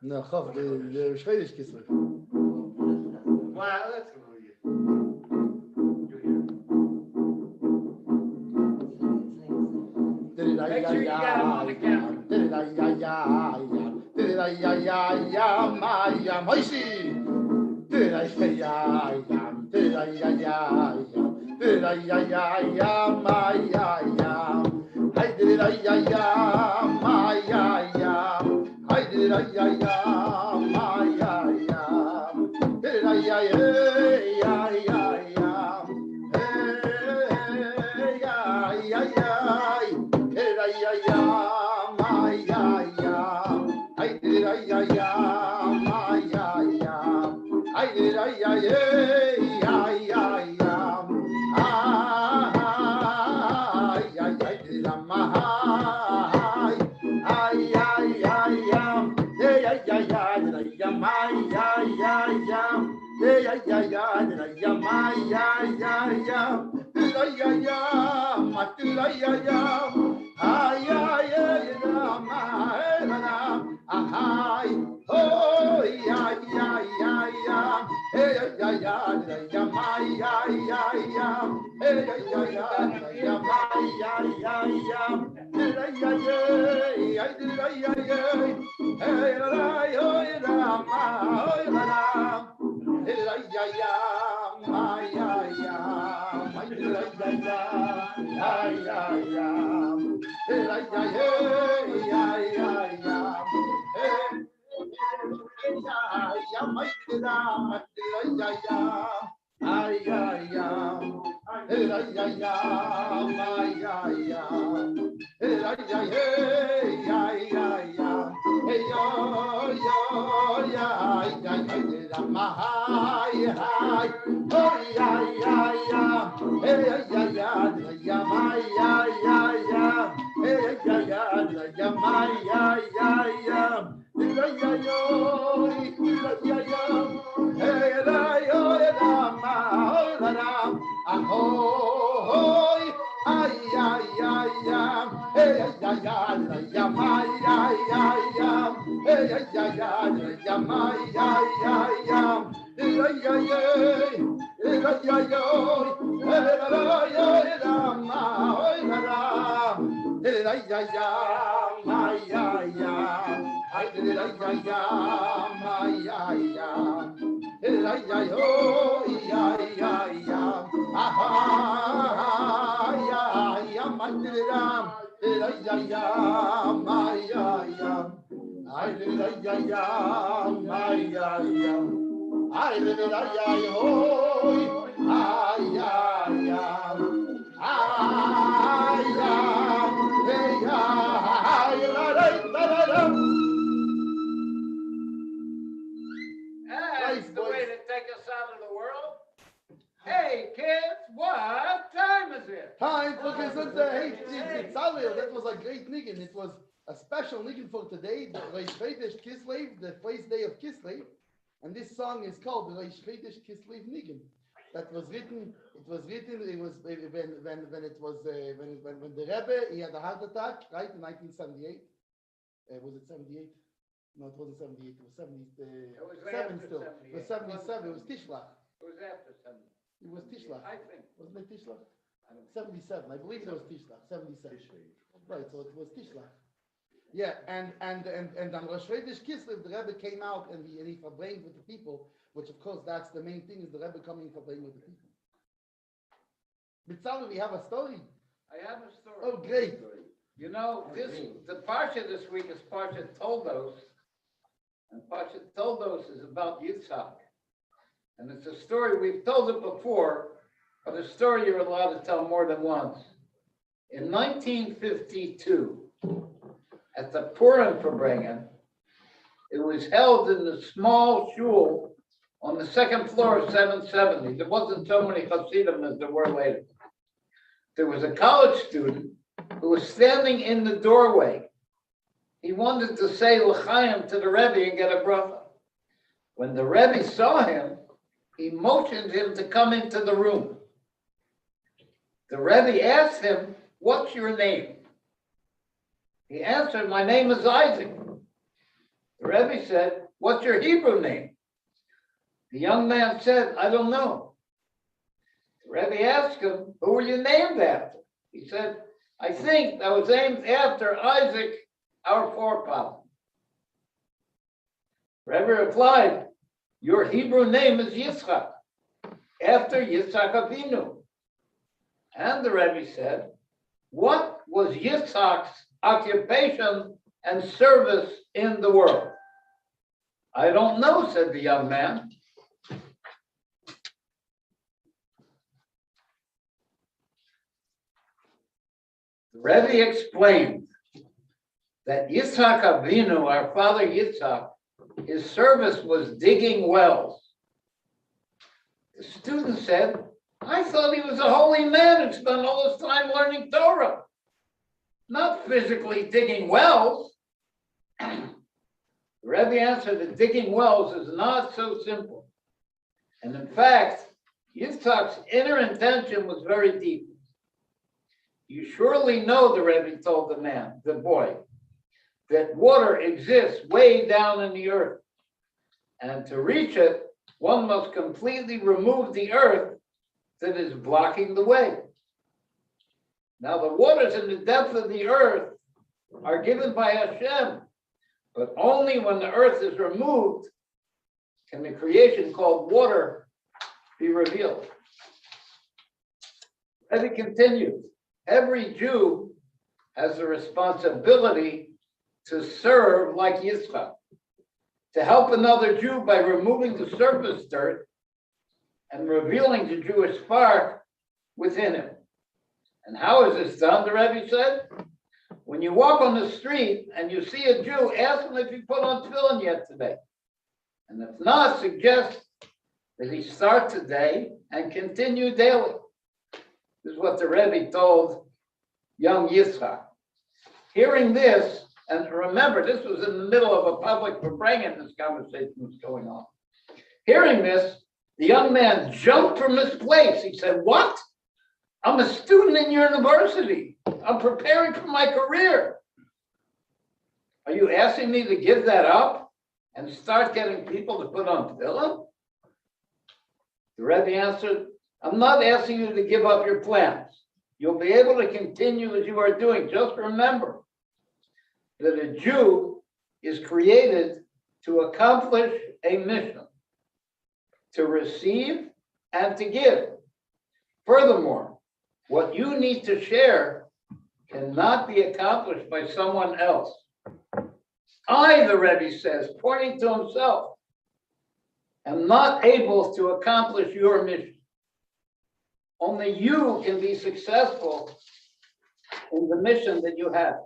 No, the Schwedish Kislev. Wow, let's go with you. Make sure you got him on the camera. That's the way to take us out of the world. Hey, kids, what time is it? Time for Gezintahait. That was a great niggin. It was a special niggin for today, the Reish Chodesh Kislev, the first day of Kislev. And this song is called the Reish Chodesh Kislev niggin. That was written. It was when the Rebbe, he had a heart attack, right, in 1978. Was it 78? No, it wasn't 78. It was 70. It was 7 after still. 78. It was 77. It was Tishlach. It was after 70. It was Tishlach. I think. Wasn't it Tishlach? I don't 77. I believe it was Tishlach. 77. Right. So it was Tishlach. Yeah, and on Rosh Chodesh Kislev, the Rebbe came out and he forbrained with the people, which of course that's the main thing, is the Rebbe coming for brain with the people. Mitzvah, we have a story. I have a story. Oh, great. You know, the Parsha this week is Parsha Toldos. And Parsha Toldos is about Yitzhak. And it's a story, we've told it before, but a story you're allowed to tell more than once. In 1952, at the Purim Farbrengen, it was held in the small shul on the second floor of 770. There wasn't so many Hasidim as there were later. There was a college student who was standing in the doorway. He wanted to say L'chaim to the Rebbe and get a bracha. When the Rebbe saw him, he motioned him to come into the room. The Rebbe asked him, "What's your name?" He answered, "My name is Isaac." The The Rebbe said, "What's your Hebrew name?" The young man said, "I don't know." The Rebbe asked him, "Who were you named after?" He said, "I think I was named after Isaac, our forefather." The Rebbe replied, "Your Hebrew name is Yitzchak, after Yitzchak Avinu." And the Rebbe said, "What was Yitzchak's occupation and service in the world?" "I don't know," said the young man. The Rebbe explained that Yitzchak Avinu, our father Yitzchak, his service was digging wells. The student said, "I thought he was a holy man and spent all his time learning Torah, not physically digging wells." The Rebbe answered that digging wells is not so simple. And in fact, Yitzchak's inner intention was very deep. "You surely know," the Rebbe told the boy, "that water exists way down in the earth. And to reach it, one must completely remove the earth that is blocking the way. Now, the waters in the depth of the earth are given by Hashem, but only when the earth is removed can the creation called water be revealed." As it continues, every Jew has the responsibility to serve like Yitzchak, to help another Jew by removing the surface dirt and revealing the Jewish spark within him. And how is this done, the Rebbe said? When you walk on the street and you see a Jew, ask him if he put on tefillin yet today. And if not, suggest that he start today and continue daily. This is what the Rebbe told young Yitzchak. Hearing this, and remember, this was in the middle of a public Farbrengen, this conversation was going on. Hearing this, the young man jumped from his place. He said, "What? I'm a student in university. I'm preparing for my career. Are you asking me to give that up and start getting people to put on tefillin?" The Rebbe answered, "I'm not asking you to give up your plans. You'll be able to continue as you are doing. Just remember that a Jew is created to accomplish a mission, to receive and to give. Furthermore, what you need to share cannot be accomplished by someone else. I," the Rebbe says, pointing to himself, "am not able to accomplish your mission. Only you can be successful in the mission that you have.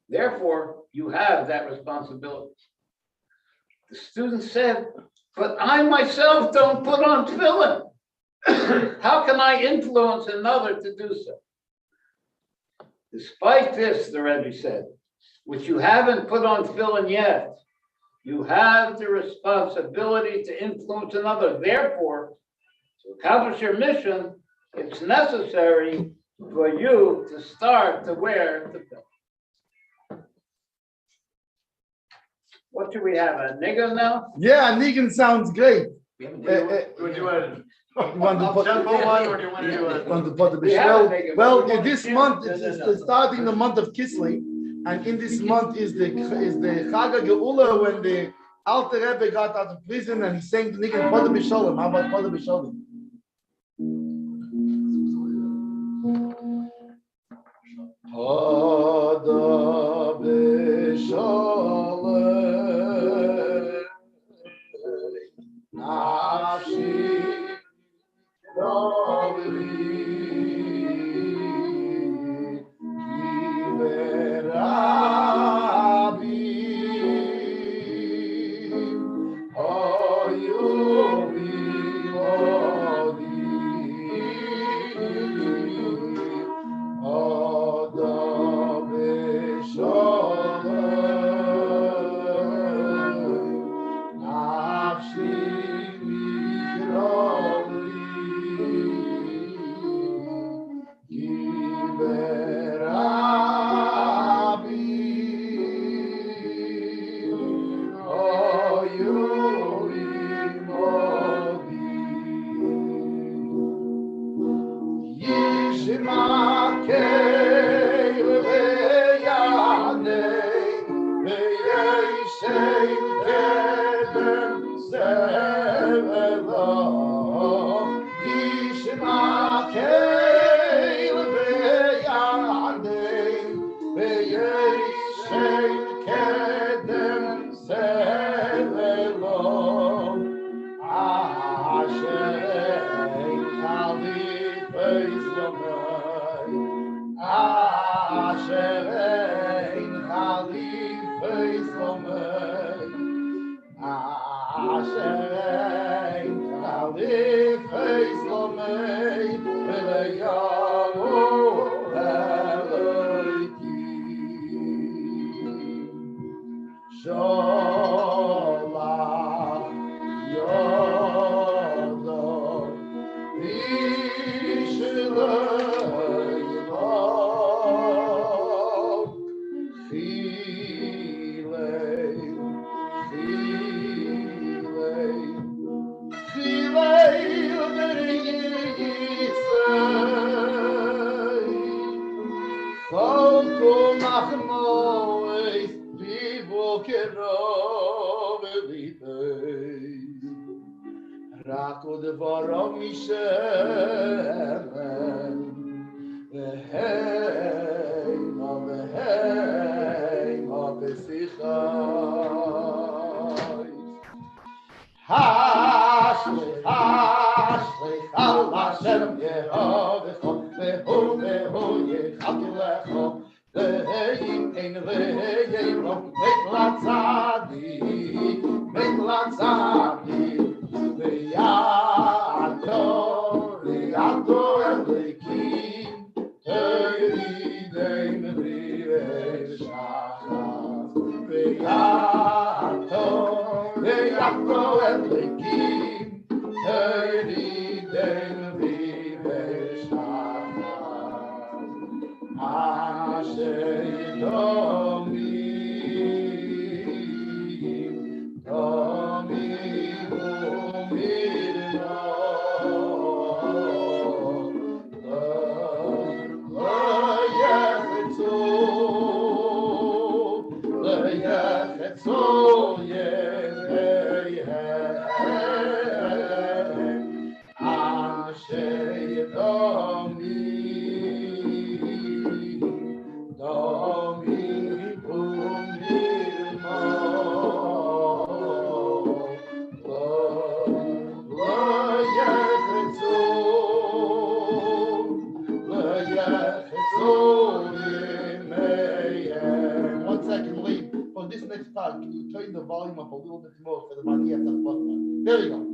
Therefore, you have that responsibility." The student said, "But I myself don't put on tefillin. How can I influence another to do so?" "Despite this," the Rebbe said, "which you haven't put on tefillin yet, you have the responsibility to influence another. Therefore, to accomplish your mission, it's necessary for you to start to wear tefillin." What do we have, a nigga now? Yeah, Negan sounds great. Do you want You want to put tempo one or do you want to do want to put the We have a Bishvel? nigga, but Well, we want this to month change. is starting the month of Kislev, and in this month is the Chag HaGeula when the Alter Rebbe got out of prison and he sang the Negan Poda B'Sholem. How about Poda B'Sholem? Poda B'Sholem. Nafshi Dovri Kiverabi Oyubi Odi Oda B'Sholem Nafshi Mikrovi Can you turn the volume up a little bit more for the money after the button? There you go.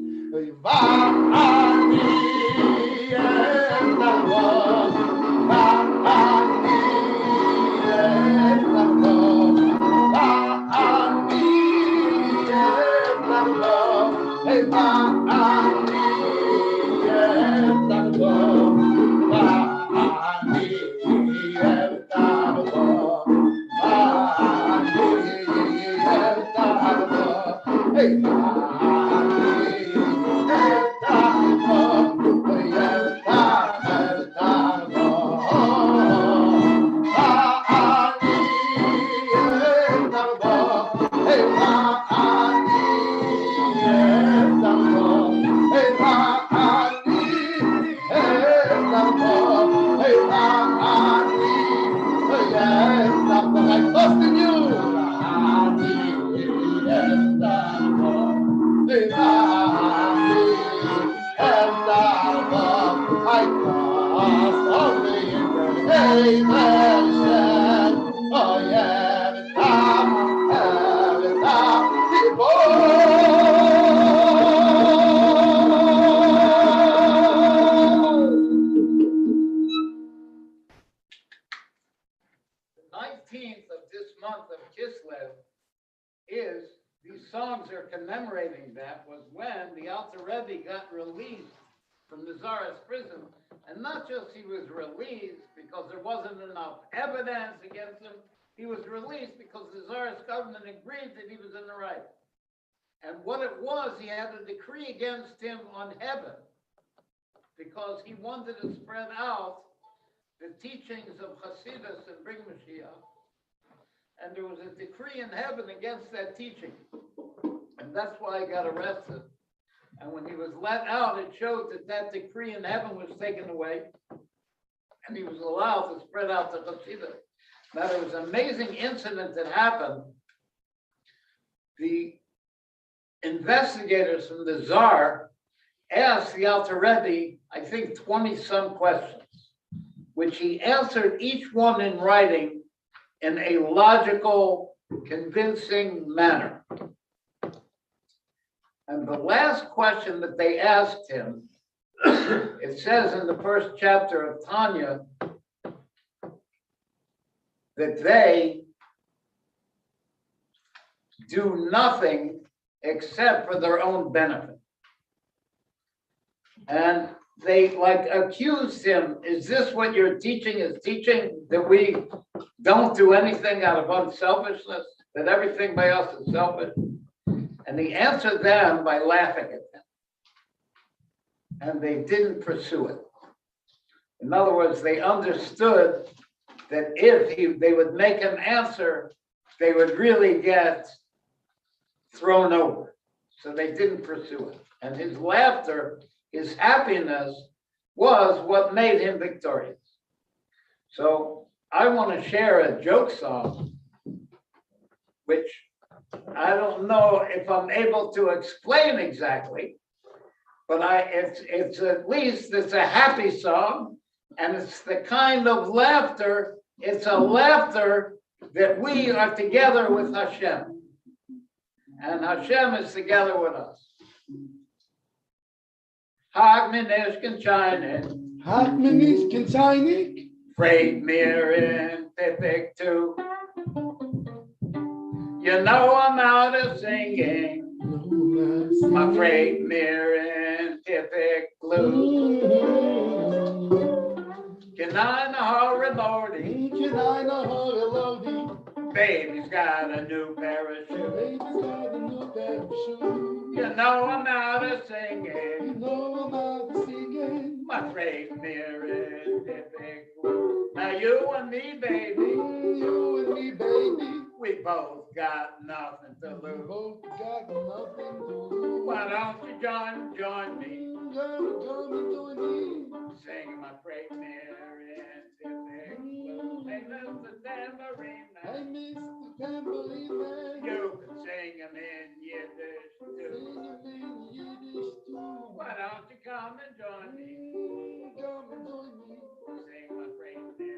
Commemorating that was when the Alter Rebbe got released from the Tsarist prison, and not just he was released because there wasn't enough evidence against him, he was released because the Tsarist government agreed that he was in the right. And what it was, he had a decree against him on heaven because he wanted to spread out the teachings of Hasidus and bring Mashiach. And there was a decree in heaven against that teaching. And that's why he got arrested. And when he was let out, it showed that that decree in heaven was taken away. And he was allowed to spread out the Hasidus. Now, there was an amazing incident that happened. The investigators from the Tsar asked the Alter Rebbe, I think 20-some questions, which he answered each one in writing in a logical, convincing manner. And the last question that they asked him, it says in the first chapter of Tanya that they do nothing except for their own benefit. And they accused him, is this what you're teaching is teaching, that we don't do anything out of unselfishness, that everything by us is selfish? And he answered them by laughing at them. And they didn't pursue it. In other words, they understood that if they would make him answer, they would really get thrown over. So they didn't pursue it. And his laughter, his happiness was what made him victorious. So I want to share a joke song, which I don't know if I'm able to explain exactly, but it's at least it's a happy song, and it's the kind of laughter, it's a laughter that we are together with Hashem. And Hashem is together with us. Hag menish kenchainik. Hag menish kenchainik. Freit mir in Tipik too. You know I'm out of singing. My freit mir in Tipik blue. Can I know her Lordy? Can I know her Lordy? Baby's got a new pair of shoes. Baby's got a new pair of shoes. You know I'm out of singing. You know I'm out of singing. My freit mir in Tipik blue. Now you and me, baby. You and me, baby. We both got nothing to We lose. both got nothing to lose. Why don't you join me? Join me. Sing my freit mir in Tipik blue. Hey, Mr. Tambourine I Man. miss the tambourine man. You can sing 'em in Yiddish too. Sing 'em in Yiddish too. Why don't you come and join me? Come and join me. Sing my freit mir in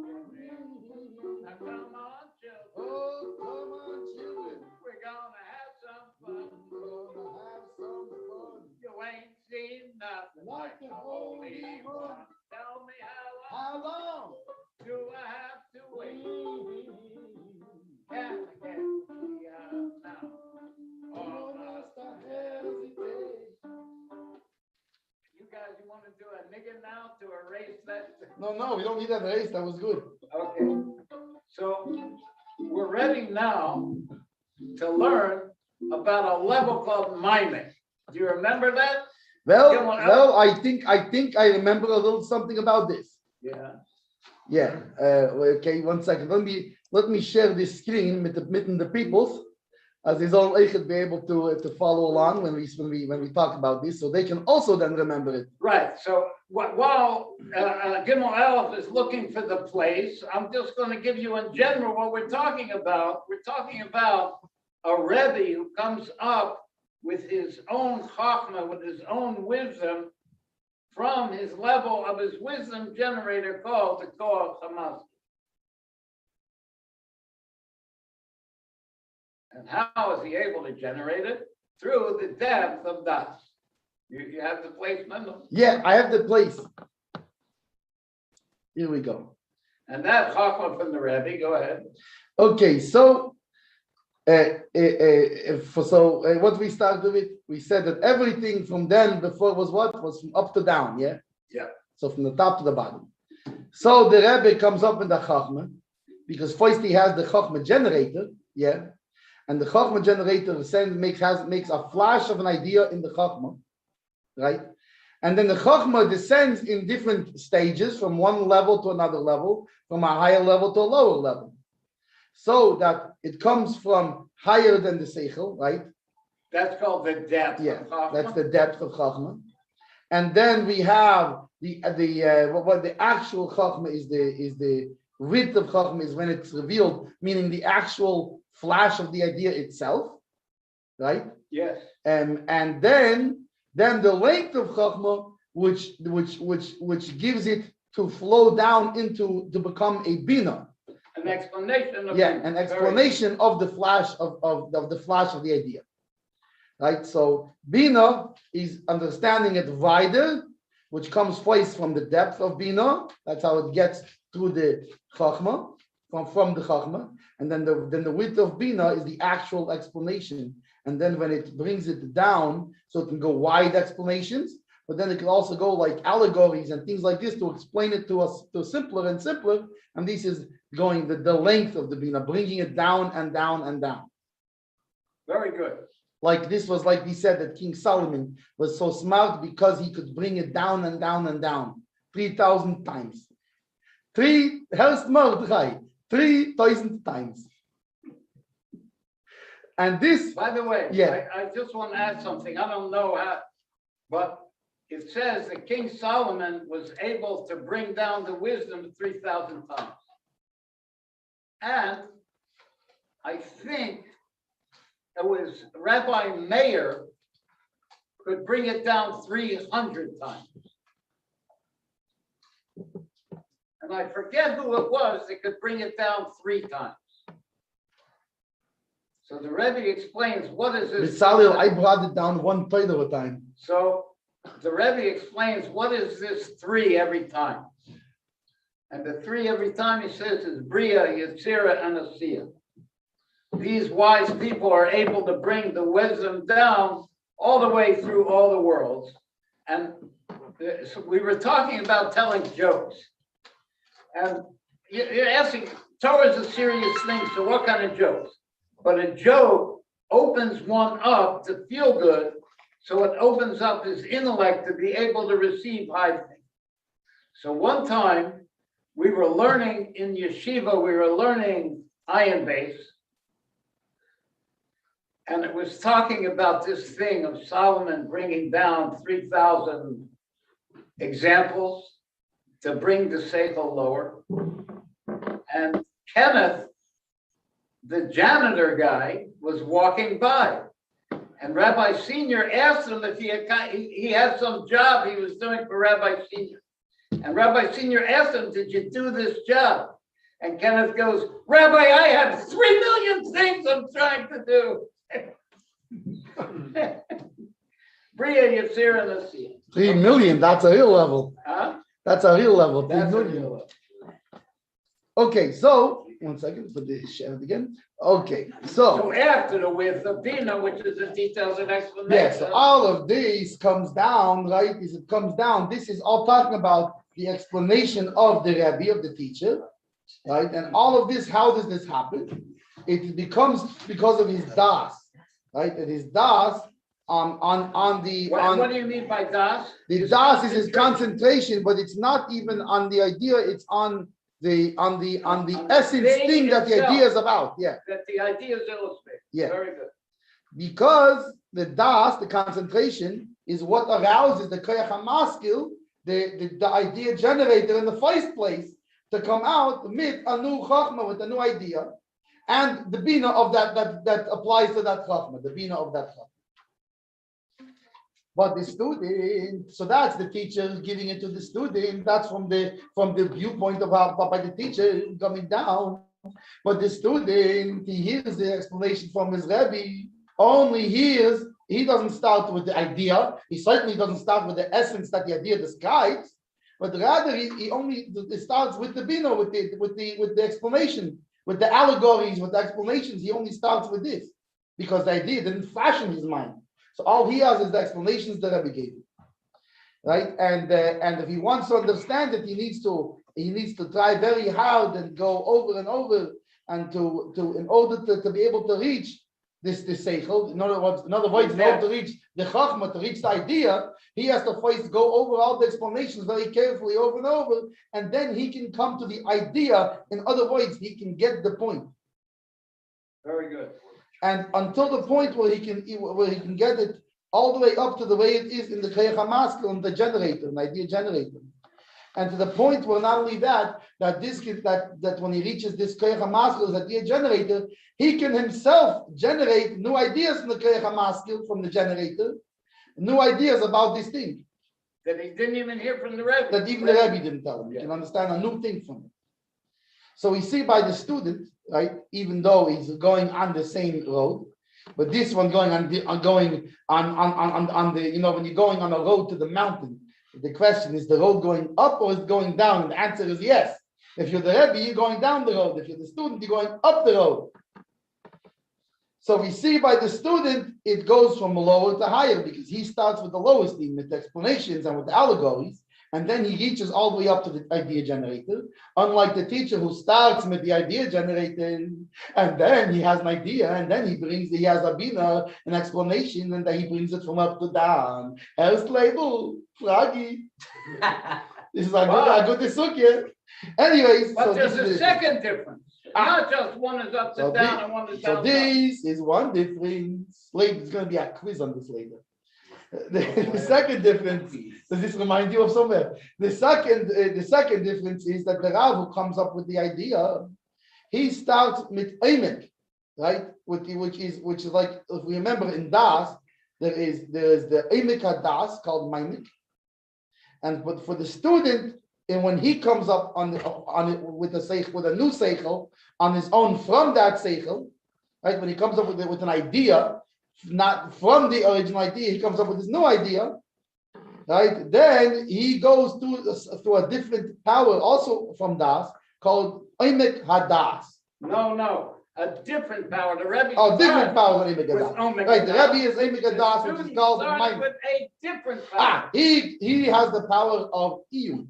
Tipik blue. Now come on, children. Oh, come on, children. We're gonna have some fun. We're gonna have some fun. You ain't seen nothing like the Holy One. Tell me How long? do I have to wait? Can I get now? Oh, Or must I hesitate? you guys, you want to do a nigga now to erase that? No, we don't need that race. That was good. Okay. So we're ready now to learn about a level called miming. Do you remember that? Well, I think I remember a little something about this. Yeah. Yeah. Okay, 1 second. Let me share this screen with the peoples, as they all be able to follow along when we talk about this, so they can also then remember it. Right. So while Gimel Aleph is looking for the place, I'm just going to give you in general what we're talking about. We're talking about a Rebbe who comes up with his own chachma, with his own wisdom, from his level of his wisdom generator called the Koach Hamas. And how is he able to generate it? Through the depth of Das. You have the place, Mendel? Yeah, I have the place. Here we go. And that chachma from the Rebbe, go ahead. Okay, so what we started with, we said that everything from then before was what? Was from up to down, yeah? Yeah. So from the top to the bottom. So the Rebbe comes up with the Chachma, because first he has the Chachma generator, yeah? And the Chachma generator makes a flash of an idea in the Chachma, right? And then the Chachma descends in different stages from one level to another level, from a higher level to a lower level. So that it comes from higher than the Seichel, right? That's called the depth. Yeah, of Chachma. that's the depth of Chachma. And then we have what the actual Chachma is the width of Chachma is when it's revealed, meaning the actual flash of the idea itself, right? Yes. And then the length of Chachma, which gives it to flow down to become a bina. An explanation of an explanation of the flash of the flash of the idea. Right? So bina is understanding it wider, which comes first from the depth of bina. That's how it gets through the chachma, from the chachma, and then the width of bina is the actual explanation. And then when it brings it down, so it can go wide explanations, but then it can also go like allegories and things like this to explain it to us to simpler and simpler. And this is going the length of the bina, bringing it down and down and down. Very good. Like this was like we said that King Solomon was so smart because he could bring it down and down and down 3,000 times. 3,000 times. And this, by the way, yeah. I just want to add something. I don't know how, but it says that King Solomon was able to bring down the wisdom 3,000 times. And I think it was Rabbi Meir could bring it down 300 times. And I forget who it was that could bring it down 3 times. So the Rebbe explains what is this. Mitzalel, I brought it down 1/3 of a time. So the Rebbe explains what is this 3 every time. And the 3 every time he says is Bria, Yetzirah, and Asiya. These wise people are able to bring the wisdom down all the way through all the worlds. And so we were talking about telling jokes. And you're asking, Torah is a serious thing, so what kind of jokes? But a joke opens one up to feel good, so it opens up his intellect to be able to receive high things. So one time, we were learning in yeshiva, we were learning iron base, and it was talking about this thing of Solomon bringing down 3,000 examples to bring the seichel lower. And Kenneth, the janitor guy, was walking by, and Rabbi Senior asked him if he had some job he was doing for Rabbi Senior. And Rabbi Senior asked him, "Did you do this job?" And Kenneth goes, "Rabbi, I have 3 million things I'm trying to do." Bria, Yetzirah, and Asiya. 3 million, that's a real level. Huh? That's a real level. 3 That's a million. real level. Okay, so 1 second, put the share it again. Okay, So after the width of Bina, which is the details and explanation. yeah, so all of this comes down, right? As it comes down, this is all talking about the explanation of the Rebbe, of the teacher, right? And all of this, how does this happen? It becomes because of his das, right? And his das what do you mean by das? the das is his concentration, but it's not even on the idea, it's on the essence thing that the idea is about. Yeah. That the idea is illustrated. Yeah. Very good. Because the das, the concentration, is what arouses the koyach hamaskil, the idea generator in the first place, to come out with a new chachma, with a new idea, and the bina of that applies to that chachma, the bina of that chachma. But the student, so that's the teacher giving it to the student. That's from the viewpoint of how by the teacher coming down. But the student, he hears the explanation from his Rebbe. Only hears. He doesn't start with the idea. He certainly doesn't start with the essence that the idea describes. But rather, he only starts with the bina, with the explanation, with the allegories, with the explanations. He only starts with this because the idea didn't flash in his mind. So all he has is the explanations that Rebbe gave him, right? And if he wants to understand it, he needs to try very hard and go over and over, and to in order to be able to reach this seichel. In other words, in order to reach the chachma, to reach the idea, he has to first go over all the explanations very carefully over and over, and then he can come to the idea. In other words, he can get the point. Very good. And until the point where he can get it all the way up to the way it is in the Koyach HaMaskil, in the generator, an idea generator. And to the point where not only that when he reaches this Koyach HaMaskil as idea generator, he can himself generate new ideas from the Koyach HaMaskil, from the generator, new ideas about this thing. That he didn't even hear from the Rebbe. That even the Rebbe didn't tell him. You can understand a new thing from it. So we see by the student, right, even though he's going on the same road, but this one going on the when you're going on a road to the mountain, the question is the road going up or is it going down? And the answer is yes. If you're the Rebbe, you're going down the road. If you're the student, you're going up the road. So we see by the student, it goes from lower to higher because he starts with the lowest thing, with the explanations and with the allegories, and then he reaches all the way up to the idea generator. Unlike the teacher who starts with the idea generator, and then he has an idea, and then he has a bina, an explanation, and then he brings it from up to down. Erst label, fragi. This is a good disukya. Anyways, but so there's a second difference. Not just one is up to down and one is down. So this is one difference. Later, there's going to be a quiz on this later. The second difference, does this remind you of somewhere? The second difference is that the Rav who comes up with the idea, he starts with Eimek, right? Which is like, if we remember in Das, there is the Eimek HaDas called Maimek, but for the student, and when he comes up with a new seichel on his own from that seichel, right? When he comes up with an idea, not from the original idea, he comes up with his new idea, right? Then he goes to a different power, also from Das, called Eimek HaDas. No, a different power. The Rebbe. Oh, different power than Eimek HaDas. Right, the Rebbe is Eimek HaDas, which is called Maimek. With a different power. He has the power of Iyun.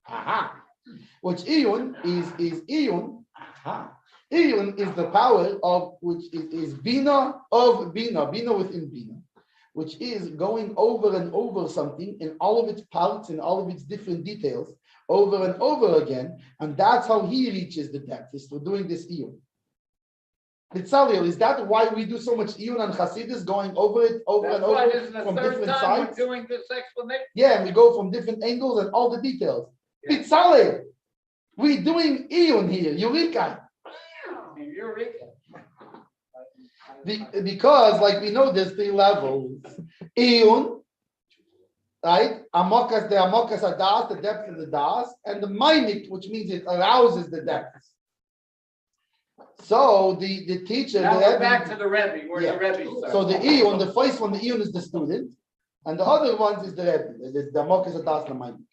Aha. Which Iyun is Iyun. Aha. Iyun is the power of which is Bina of Bina, Bina within Bina, which is going over and over something in all of its parts, in all of its different details, over and over again, and that's how he reaches the depth. Is through doing this Iyun. Bitzalel, is that why we do so much Iyun and Chassidus, going over it over and over from different sides? We're doing this explanation. Yeah, and we go from different angles and all the details. Yeah. Bitzalel, we're doing Iyun here, Eureka. Because, like we know, there's 3 levels. Iyun, right? Amokas, the Amokas HaDas, the depth of the Das, and the Mainik, which means it arouses the depths. So the teacher. Now we're back to the Rebbe, where the Rebbe starts. So the Iyun, the first one, the Iyun is the student, and the other ones is the Rebbe, the Amokas HaDas, the Mainik.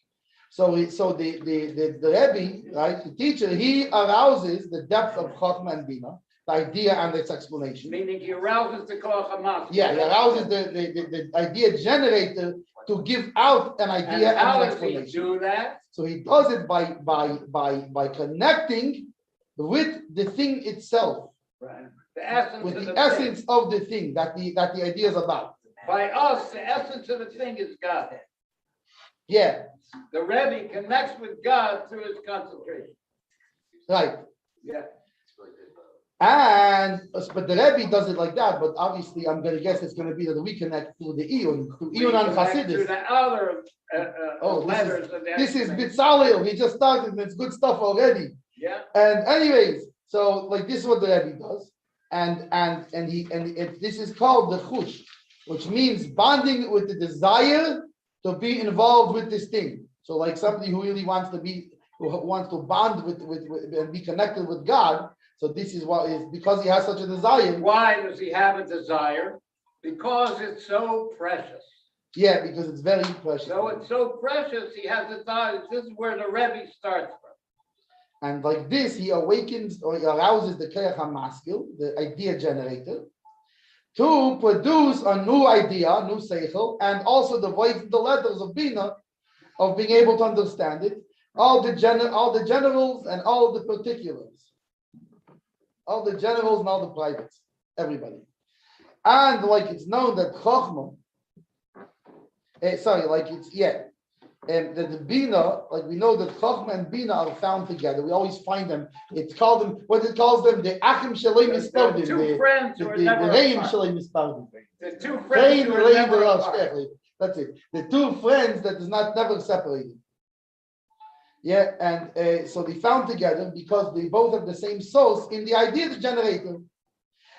So the Rebbe, right, the teacher, he arouses the depth of Chochmah and Bina, the idea and its explanation. Meaning he arouses the Koach HaMaskil. Yeah, he arouses the idea generator to give out an idea and an explanation. How does he do that? So he does it by connecting with the thing itself. Right. The essence with of the essence of the thing that the idea is about. By us, the essence of the thing is God. Yeah. The Rebbe connects with God through his concentration. Right. Yeah. But the Rebbe does it like that. But obviously, I'm going to guess it's going to be that we connect through the Iyun, through Iyun and Chassidus. Through the other letters. This is Bitzalel. He just started, and it's good stuff already. Yeah. And anyways, so like this is what the Rebbe does, this is called the chush, which means bonding with the desire to be involved with this thing. So like somebody who really wants to bond with and be connected with God. So this is what is because he has such a desire. Why does he have a desire? Because it's so precious. Yeah, because it's very precious. So it's so precious, he has a desire. This is where the Rebbe starts from. And like this, he awakens or he arouses the Koach HaMaskil, the idea generator, to produce a new idea, new seichel, and also the voice, the letters of Bina, of being able to understand it, all the generals and all the particulars, all the generals and all the privates, everybody. And like it's known that Chochmah, and the Bina, like we know that Chochmah and Bina are found together. We always find them. It's called them, what it calls them, the Achim Shalei Mispardim. Two friends who are never apart. The two friends who are never apart. That's it. The two friends that is not never separated. Yeah, and so they found together because they both have the same source in the idea generator.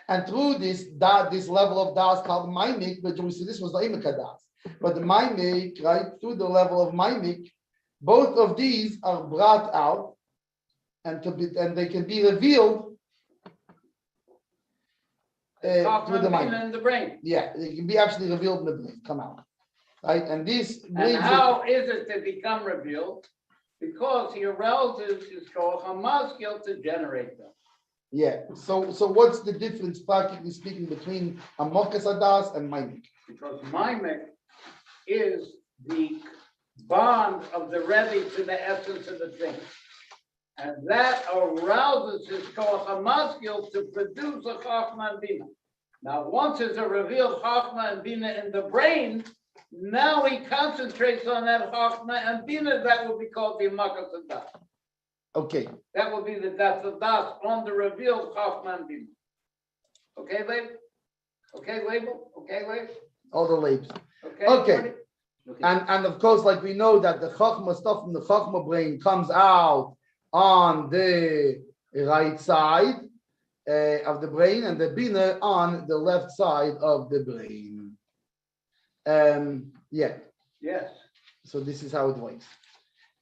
And through this level of das called Maimik, which we see this was the Imika das. But the Maimik, right, through the level of Maimik, both of these are brought out and they can be revealed through the mind and the brain. Yeah, they can be actually revealed in the brain, come out. Right, and this. And how is it to become revealed? Because he arouses his koach hamaskil to generate them. Yeah. So what's the difference, practically speaking, between Amokas Adas and Maimik? Because Maimik is the bond of the Rebbe to the essence of the thing. And that arouses his koach hamaskil to produce a chachma and bina. Now, once there's a revealed chachma and bina in the brain, now he concentrates on that chachma and bina. That will be called the Makas Adas. Okay. That will be the das on the revealed chachma and bina. Okay, label? Okay, label? Okay, label? All the labels. Okay. And of course, like we know that the chachma stuff from the chachma brain comes out on the right side of the brain, and the bina on the left side of the brain. Yeah. Yes. So this is how it works.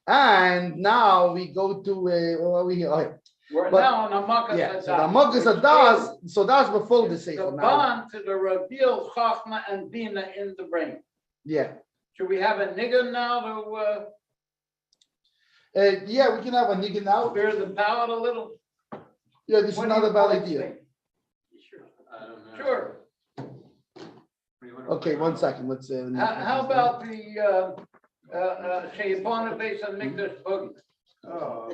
And now we go to where are we here? Oh, We're now on Amakas Adas. So the Amakas Adas, so that's before the Sefer. The bond to the revealed chachma and bina in the brain. Yeah. Should we have a nigga now to yeah, we can have a nigga now. clear the palate a little? Yeah, this is not a bad idea. Sure. I don't know. Sure. Okay, 1 second. Let's how about the Sheyabana based on Mikdash Boogie? Oh,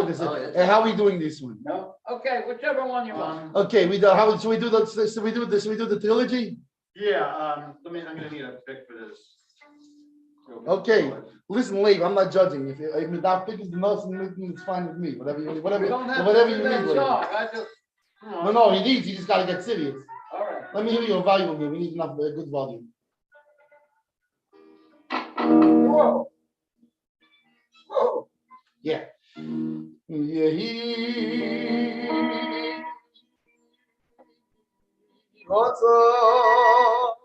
okay. This is how are we doing this one? No? Okay, whichever one you want. Okay, we do how should we do that? Should we do this? Should we do the trilogy? Yeah, I'm gonna need a pick for this. Okay, listen, Leib, I'm not judging. If that pick is the most, it's fine with me. Whatever you need. No, he needs. You just gotta get serious. All right. Let me hear your volume here. We need enough good volume. Whoa. Whoa. Yeah. What's up?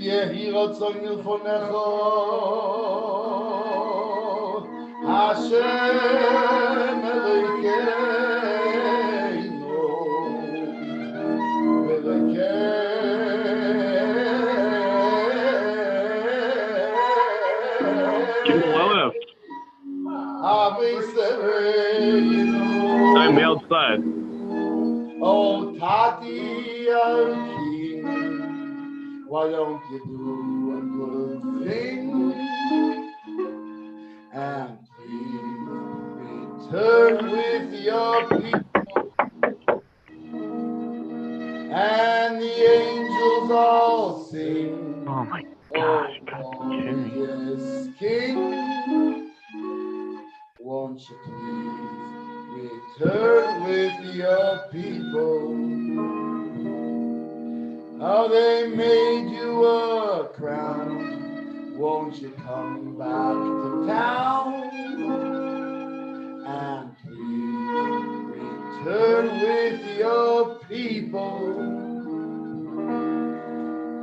Yehi Ratzon Milfonecho Hashem Elokeinu I'm outside. Oh, Tati King, why don't you do a good thing and please return with your people? And the angels all sing. Oh my gosh, glorious King, won't you please return with your people? How they made you a crown, won't you come back to town? And please return with your people.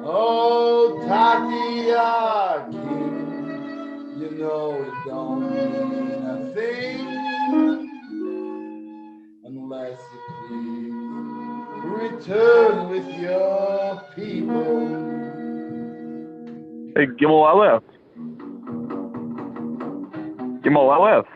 Oh, Tatia King, you know it don't mean a thing unless you please return with your people. Hey, Gimel Aleph. Gimel Aleph.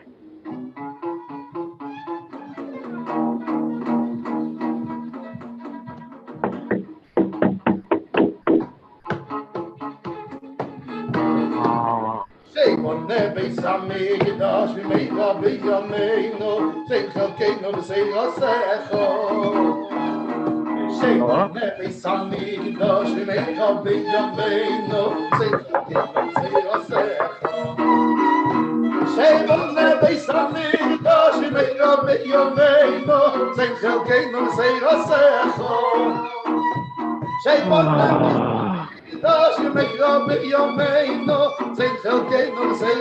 Say one never some make it dash we make a big no say no the say say one never some make it dash we make a big no say say one never some make it dash we make a big no say no say say one never Dosh you make up with your main no say okay no say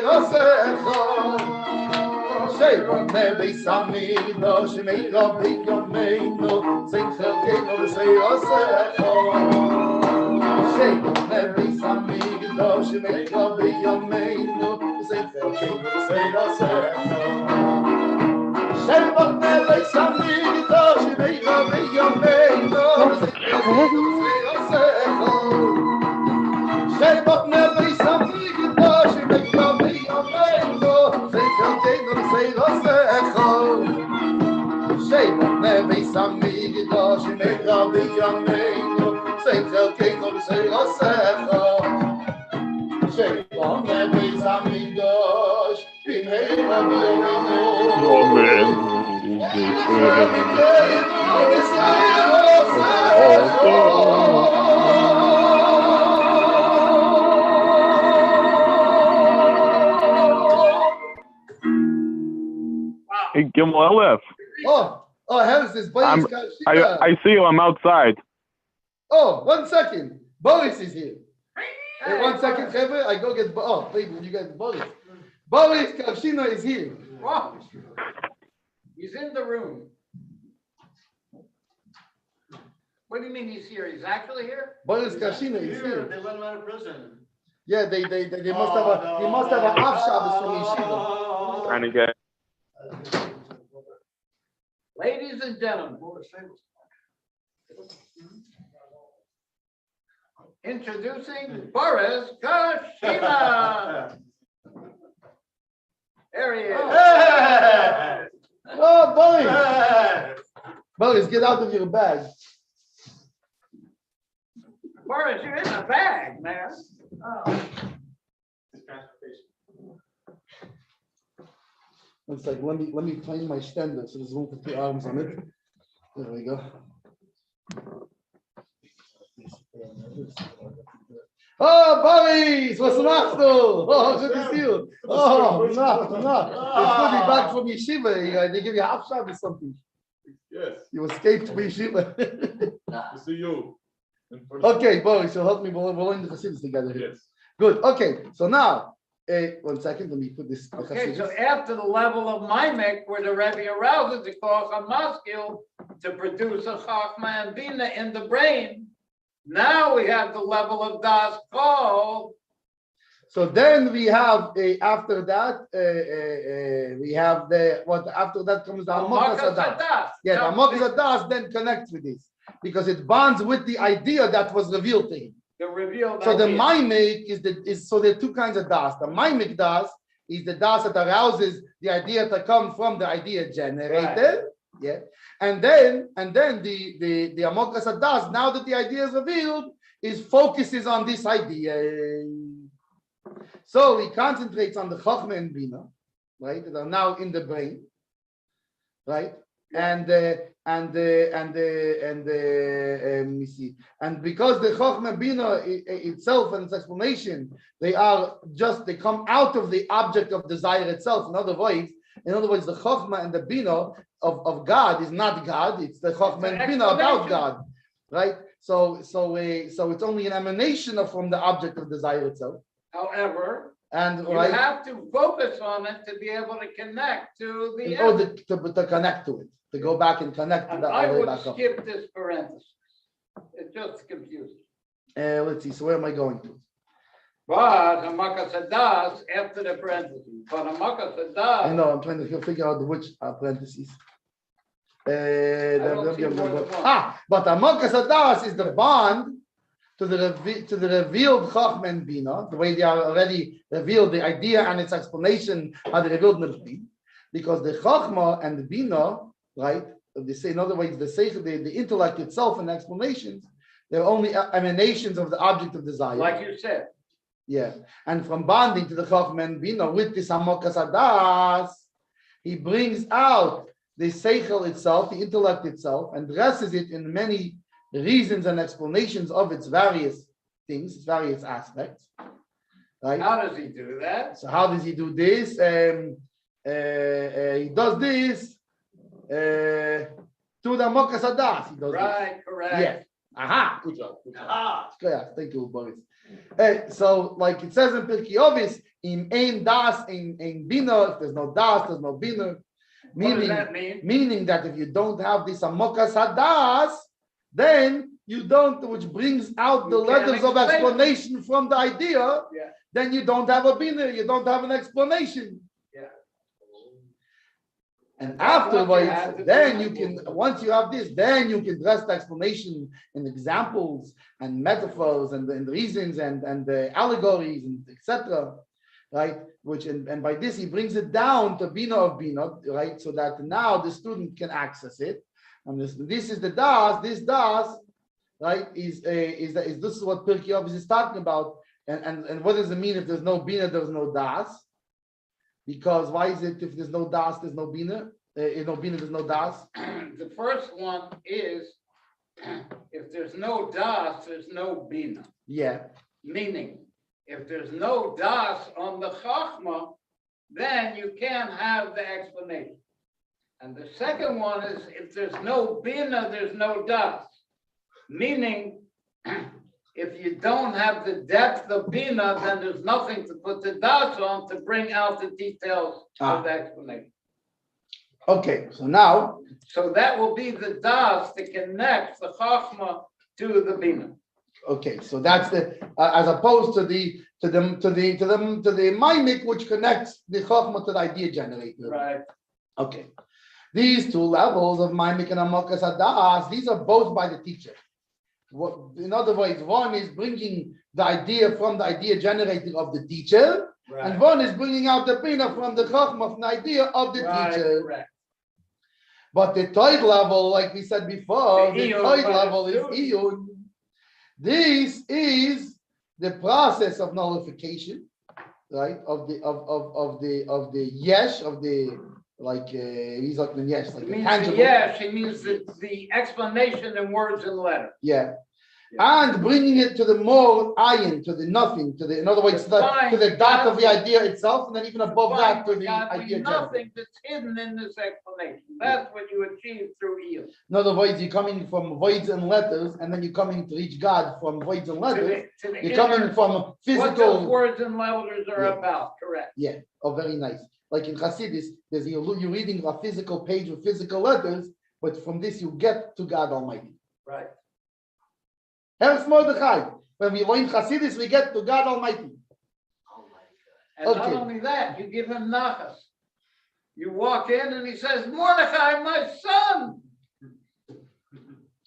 say one never some me dosh you make up with your main no say okay no say say one never some me dosh you make up with your main no say okay no say say one never some me dosh you make up with your main no say say but never something you know she make your me your no say okay no say say but never something you know she make your me your no say okay no say say but never something you know she make your me Hey, Gimel Elef. How's this? I see you. I'm outside. Oh, 1 second. Boris is here. Hey, 1 second, Trevor. I go get. Wait, you guys, Boris. Boris Kavshina is here. Wow. He's in the room. What do you mean he's here? He's actually here? Boris Kavshina is here. They let him out of prison. Yeah, they must have he must have a half Shabbos from yeshiva. Trying to get. Ladies and gentlemen, introducing Boris Kashima. There he is. Hey! Oh, Boris! Hey! Boris, get out of your bag. Boris, you're in a bag, man. Oh. It's like let me find my ständer so there's room for 2 arms on it. There we go. Oh, Boris, what's machst du? Oh, good to see you. Oh, no. It's good you're back from yeshiva. They give you half shot or something. Yes. You escaped from yeshiva. To see you. Okay, Boris, you'll help me. We'll learn the Chassidus together here. Yes. Good. Okay, so now, 1 second, let me put this. Okay, so after the level of Maimek, where the Rebbe arouses the Koch HaMaskil to produce a Chachma and Bina in the brain, now we have the level of Das Kol. So then we have after that we have after that comes the Amokas Adas. Yeah, the Amokas Adas then connects with this because it bonds with the idea that was revealed to him. The revealed So idea. the Maimek so there are 2 kinds of Das. The Maimek Das is the Das that arouses the idea to come from the idea generated. Right. Yeah. And then the Amokas Adas, now that the idea is revealed, focuses on this idea. So he concentrates on the Chachma and Bina, right? That are now in the brain, right? And because the Chachma and Bina itself and its explanation, they come out of the object of desire itself. In other words, the Chachma and the Bina of God is not God; it's the Chachma and Bina about God, right? So it's only an emanation from the object of desire itself. However, and you have to focus on it to be able to connect to the. In order to connect to it, to go back and connect to the. I would skip this parenthesis. It's just confusing. Let's see. So where am I going to? But Hamakas Hadas after the parentheses. But Hamakas Hadas. I know. I'm trying to figure out which parentheses. But Hamakas Hadas is the bond to the revealed Chachma and Bina, the way they are already revealed, the idea and its explanation are the revealed Nirchim, because the Chachma and the Bina, right? They say, in other words, the intellect itself and the explanations, they're only emanations of the object of desire. Like you said. Yeah, and from bonding to the Chachma and Bina with this Hamokas Hadas, he brings out the Seichel itself, the intellect itself, and dresses it in many reasons and explanations of its various things, its various aspects. Right? How does he do that? So how does he do this? He does this to the Hamokas Hadas. He does Right, this. correct. Yeah. Aha. Good job. Good job. Ah. Yeah, thank you, Boris. So, like it says in Pirkei Avos, in ein das, ein bina. If there's no das, there's no bina. What does that mean? Meaning that if you don't have this Hamokas Hadas, then you don't, which brings out the You can't letters of explain it. explanation from the idea. Yeah. Then you don't have a bina. You don't have an explanation. Yeah. And That's what you afterwards, have to then do. you can, once you have this, then you can dress the explanation in examples and metaphors and reasons and the allegories and etc. Right? Which and by this he brings it down to Bina of Bina, right? So that now the student can access it. And this is the das, this das, right? Is this is what Pirkei Avos is talking about. And what does it mean if there's no Bina, there's no das? Because why is it if there's no das, there's no bina? If no bina, there's no das. The first one is if there's no das, there's no bina. Yeah. Meaning, if there's no das on the chachma, then you can't have the explanation. And the second one is if there's no bina, there's no das. Meaning, if you don't have the depth of bina, then there's nothing to put the das on to bring out the details of the explanation. Okay. So now. So that will be the das that connects the chachma to the bina. Okay. So that's the as opposed to the mimic which connects the chachma to the idea generator. Right. Okay. These two levels of mimic and Hamokas Hadas, these are both by the teacher. In other words, one is bringing the idea from the idea generator of the teacher, Right. and one is bringing out the bina from the chachma, from the idea of the teacher. Correct. But the third level, like we said before, the iyun third by the level is student. iyun. This is the process of nullification, right? Of the yesh, of the he's like the yesh, like It the means tangible. yes, it means the explanation in words and letters. Yeah. And bringing it to the more ayin, to the nothing, to the, in other words, to the dot of the idea itself, and then even above that to the idea. Nothing that's hidden in this explanation. That's what you achieve through iyun. In other words, you're coming from voids and letters, and then you're coming to reach God from voids and letters. You're coming from What physical. those words and letters are Yeah. about, correct? Yeah. Oh, very nice. Like in Hasidus, you're reading a physical page with physical letters, but from this you get to God Almighty. Right. Here's Mordechai. When we learn Hasidus, we get to God Almighty. And not only that, you give him nachas. You walk in and he says, Mordechai, my son,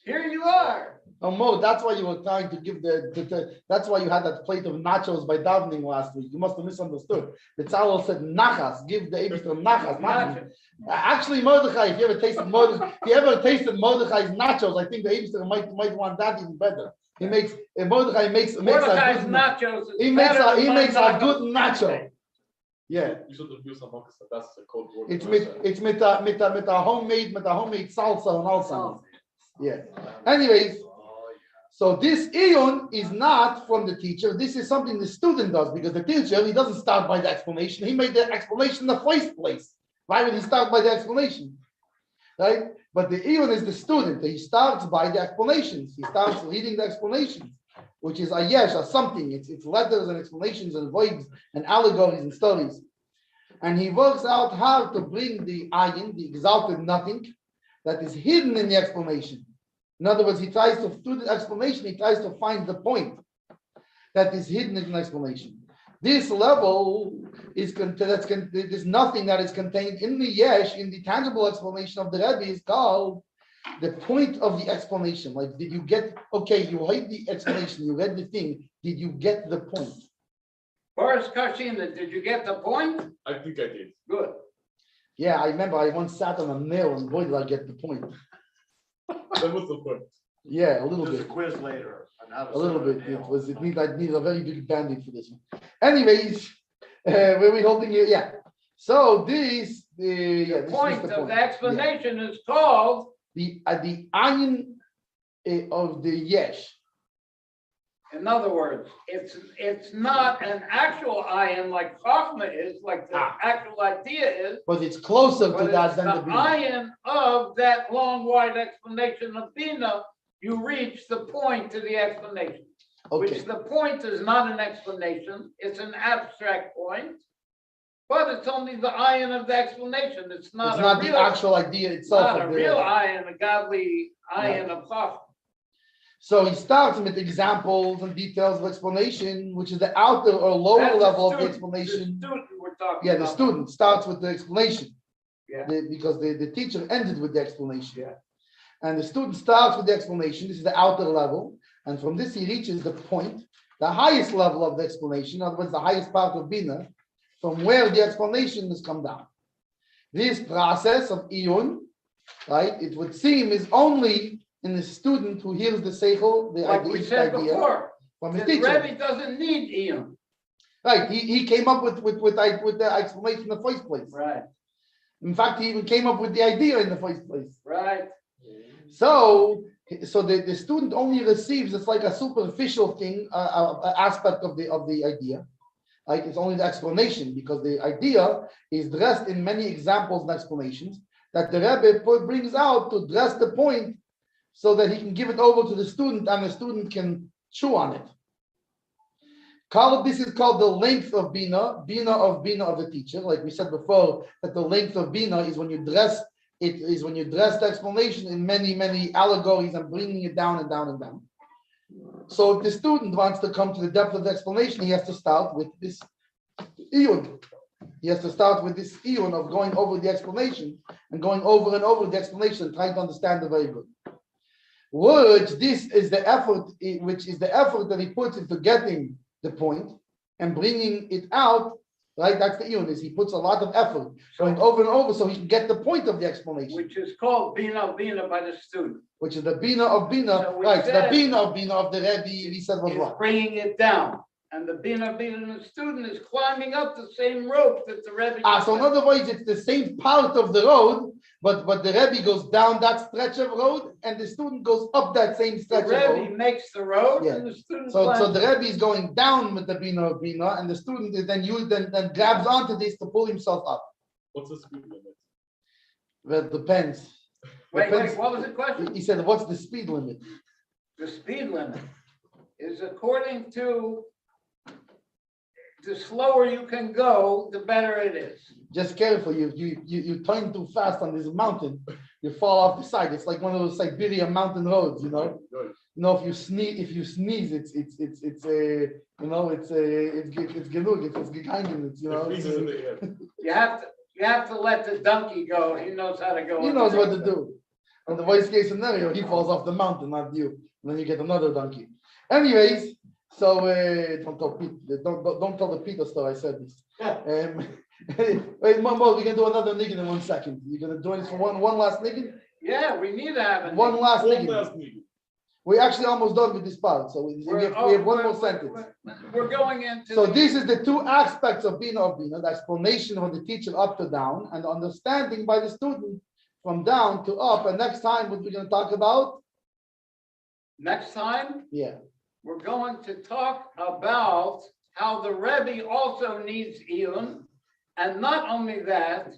here you are. Oh, Mo, that's why you were trying to give that's why you had that plate of nachos by davening last week. You must have misunderstood. The tzalal said nachas, give the Eibishter nachas. Nachas. Actually, Mordechai, if you ever tasted Mordechai's nachos, I think the Eibishter might want that even better. Mordechai makes Mordechai's a good nachos. he makes a good nacho. Yeah. You should have used Hamokas Hadas as a code word. It's mit a homemade salsa and all something. Yeah. Anyways, so this iyun is not from the teacher. This is something the student does, because the teacher, he doesn't start by the explanation. He made the explanation in the first place. Why would he start by the explanation? Right? But the iyun is the student. He starts by the explanations. He starts reading the explanations, which is a yesh, a something. It's letters and explanations and voids and allegories and stories. And he works out how to bring the ayin, the exalted nothing, that is hidden in the explanation. In other words, he tries to do the explanation, he tries to find the point that is hidden in the explanation. This level is there's nothing that is contained in the yesh, in the tangible explanation of the Rebbe, is called the point of the explanation. Like, did you get, okay, you heard the explanation, you read the thing, did you get the point? Boris Kashina, did you get the point? I think I did. Good. Yeah, I remember I once sat on a nail and boy did I get the point. That was the point. Yeah, a little There's a bit. quiz later on how to. A little set a bit. nail. I need a very big band-aid for this one. Anyways, where we holding you? Yeah. So this, The this is point the of the Yeah. explanation is called The ayin of the yesh. In other words, it's not an actual ayin like Chachma is, like the actual idea is, But it's closer to but that it's than the the bina. ayin of that long, wide explanation of Bina. You reach the point to the explanation, Okay. which the point is not an explanation, it's an abstract point, but it's only the ayin of the explanation. It's not It's not a the real, actual idea itself. not a of the- real ayin, a godly ayin of Chachma. So he starts with examples and details of explanation, which is the outer or lower That's the level of the student, explanation. The student we're talking Yeah, about. the student starts with the explanation. Yeah. Because the teacher ended with the explanation. Yeah. And the student starts with the explanation. This is the outer level. And from this, he reaches the point, the highest level of the explanation, in other words, the highest part of Bina, from where the explanation has come down. This process of iyun, right, it would seem is only in the student who hears the seichel, the Like we idea said before, from the his teacher. Rebbe doesn't need iyun. Right, he came up with the explanation in the first place. Right, In fact, he even came up with the idea in the first place. right. So the student only receives, it's like a superficial thing, aspect of the idea. Like it's only the explanation, because the idea is dressed in many examples and explanations that the Rebbe brings out to dress the point so that he can give it over to the student and the student can chew on it. This is called the length of Bina of the teacher. Like we said before, that the length of Bina is when you dress the explanation in many, many allegories and bringing it down and down and down. So if the student wants to come to the depth of the explanation, he has to start with this iyun. He has to start with this iyun of going over the explanation and going over and over the explanation and trying to understand it very good. Which is the effort that he puts into getting the point and bringing it out, right? That's the iyun, is he puts a lot of effort going over and over so he can get the point of the explanation. Which is called Bina by the student. Which is the Bina of Bina, So we right? said- The Bina of the Rebbe, he said was Is what? bringing it down. And the Bina of the student is climbing up the same rope that the Rebbe. So in other words, it's the same part of the road, but the Rebbe goes down that stretch of road and the student goes up that same The stretch of Rebbe road. makes the road Yeah. and the student So climbs. the Rebbe is going down with the Bina of Bina and the student is then grabs onto this to pull himself up. What's the speed limit? Well, it depends. Wait, Depends. what was the question? He said, what's the speed limit? The speed limit is according to the slower you can go, the better it is. Just careful, you turn too fast on this mountain, you fall off the side. It's like one of those Siberian mountain roads, you know. Good. You know, if you sneeze, it's genug, it's gegangen, it's, you It know. freezes in the air. You have to let the donkey go. He knows how to go. He knows what to do. And the worst case scenario, he falls off the mountain, not you. And then you get another donkey. Anyways, so don't tell the Peter story. I said this. Wait, Mom, we're gonna do another niggin in 1 second. You're gonna join us for one last niggin? Yeah, we need to have it. One last One niggin. last meeting. We're actually almost done with this part, so we have one more sentence. We're going into. So this is the two aspects of Bina, the explanation of the teacher up to down, and the understanding by the student from down to up. And next time, what we're going to talk about? Next time, Yeah. we're going to talk about how the Rebbe also needs iyun, and not only that,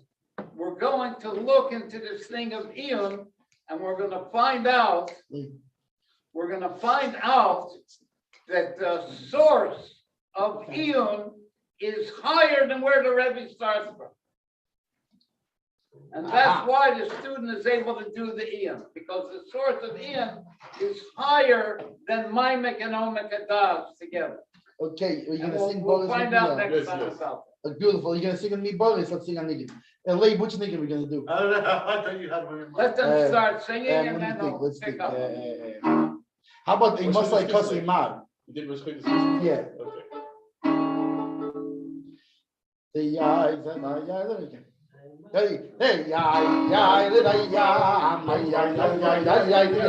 we're going to look into this thing of iyun, and we're going to find out. We're going to find out that the source of iyun is higher than where the Rebbe starts from. And that's why the student is able to do the iyun, because the source of iyun is higher than Maimek and Omek Adas together. Okay, we're And going to sing we'll Boris. find with out me, next Yes, time yes. about Beautiful. You're going to sing with me, Boris? Let's sing a niggin. Leigh, which niggin we're going to do? I don't know, I thought you had one in that. Let mind. them start singing and Let me then think. they'll Let's pick think. up. How about a Which must one like is this Kasi like? Mar? You did respect the system? Yeah. Okay. Hey, yeah,